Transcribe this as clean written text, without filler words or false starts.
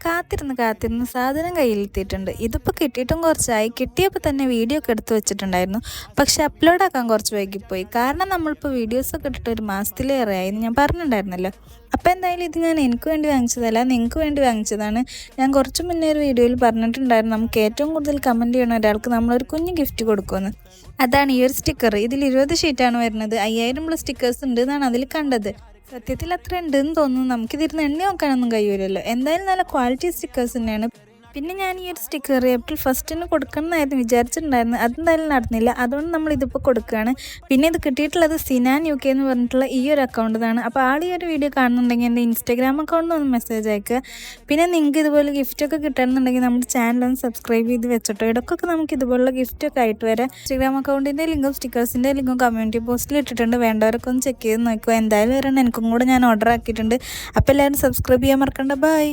കാത്തിരുന്ന് സാധനം കയ്യിലെത്തിയിട്ടുണ്ട്. ഇതിപ്പോൾ കിട്ടിയിട്ടും കുറച്ചായി. കിട്ടിയപ്പോൾ തന്നെ വീഡിയോ ഒക്കെ എടുത്ത് വെച്ചിട്ടുണ്ടായിരുന്നു. പക്ഷെ അപ്ലോഡ് ആക്കാൻ കുറച്ച് വൈകിപ്പോയി. കാരണം നമ്മളിപ്പോൾ വീഡിയോസൊക്കെ ഇട്ടിട്ട് ഒരു മാസത്തിലേറെയായി ഞാൻ പറഞ്ഞിട്ടുണ്ടായിരുന്നല്ലോ. അപ്പോൾ എന്തായാലും ഇത് ഞാൻ എനിക്ക് വേണ്ടി വാങ്ങിച്ചതല്ല, നിങ്ങൾക്ക് വേണ്ടി വാങ്ങിച്ചതാണ്. ഞാൻ കുറച്ച് മുന്നേ ഒരു വീഡിയോയിൽ പറഞ്ഞിട്ടുണ്ടായിരുന്നു നമുക്ക് ഏറ്റവും കൂടുതൽ കമൻറ്റ് ചെയ്യണ ഒരാൾക്ക് നമ്മളൊരു കുഞ്ഞ് ഗിഫ്റ്റ് കൊടുക്കുമെന്ന്. അതാണ് ഈ ഒരു സ്റ്റിക്കർ. ഇതിൽ 20 ഷീറ്റാണ് വരുന്നത്. 5000+ സ്റ്റിക്കേഴ്സ് ഉണ്ട് എന്നാണ് അതിൽ കണ്ടത്. സത്യത്തിൽ അത്ര ഉണ്ടെന്ന് തോന്നുന്നു. നമുക്കിതിരുന്ന് എണ്ണി നോക്കാനൊന്നും കഴിയൂലല്ലോ. എന്തായാലും നല്ല ക്വാളിറ്റി സ്റ്റിക്കേഴ്സ് തന്നെയാണ്. പിന്നെ ഞാൻ ഈ ഒരു സ്റ്റിക്കർ ഏപ്രിൽ 1 കൊടുക്കണം എന്നായിരുന്നു വിചാരിച്ചിട്ടുണ്ടായിരുന്നു. അതെന്തായാലും നടന്നില്ല. അതുകൊണ്ട് നമ്മൾ ഇതിപ്പോൾ കൊടുക്കുകയാണ്. പിന്നെ ഇത് കിട്ടിയിട്ടുള്ളത് സിനാൻ UK എന്ന് പറഞ്ഞിട്ടുള്ള ഈ ഒരു അക്കൗണ്ടിലാണ്. അപ്പോൾ ആൾ ഈ ഒരു വീഡിയോ കാണുന്നുണ്ടെങ്കിൽ എൻ്റെ ഇൻസ്റ്റാഗ്രാം അക്കൗണ്ടിൽ ഒന്ന് മെസ്സേജ് അയക്കുക. പിന്നെ നിങ്ങൾക്ക് ഇതുപോലെ ഗിഫ്റ്റൊക്കെ കിട്ടണമെന്നുണ്ടെങ്കിൽ നമ്മുടെ ചാനലൊന്ന് സബ്സ്ക്രൈബ് ചെയ്ത് വെച്ചിട്ടോ. ഇടയ്ക്കൊക്കെ നമുക്ക് ഇതുപോലുള്ള ഗിഫ്റ്റൊക്കെ ആയിട്ട് വരാം. ഇൻസ്റ്റാഗ്രാം അക്കൗണ്ടിൻ്റെ ലിങ്കും സ്റ്റിക്കേഴ്സിൻ്റെ ലിങ്കും കമ്മ്യൂണിറ്റി പോസ്റ്റിൽ ഇട്ടിട്ടുണ്ട്. വേണ്ടവരൊക്കെ ഒന്ന് ചെക്ക് ചെയ്ത് നോക്കുക. എന്തായാലും വരണം. എനിക്കും കൂടെ ഞാൻ ഓർഡർ ആക്കിയിട്ടുണ്ട്. അപ്പോൾ എല്ലാവരും സബ്സ്ക്രൈബ് ചെയ്യാൻ മറക്കണ്ട. ബൈ.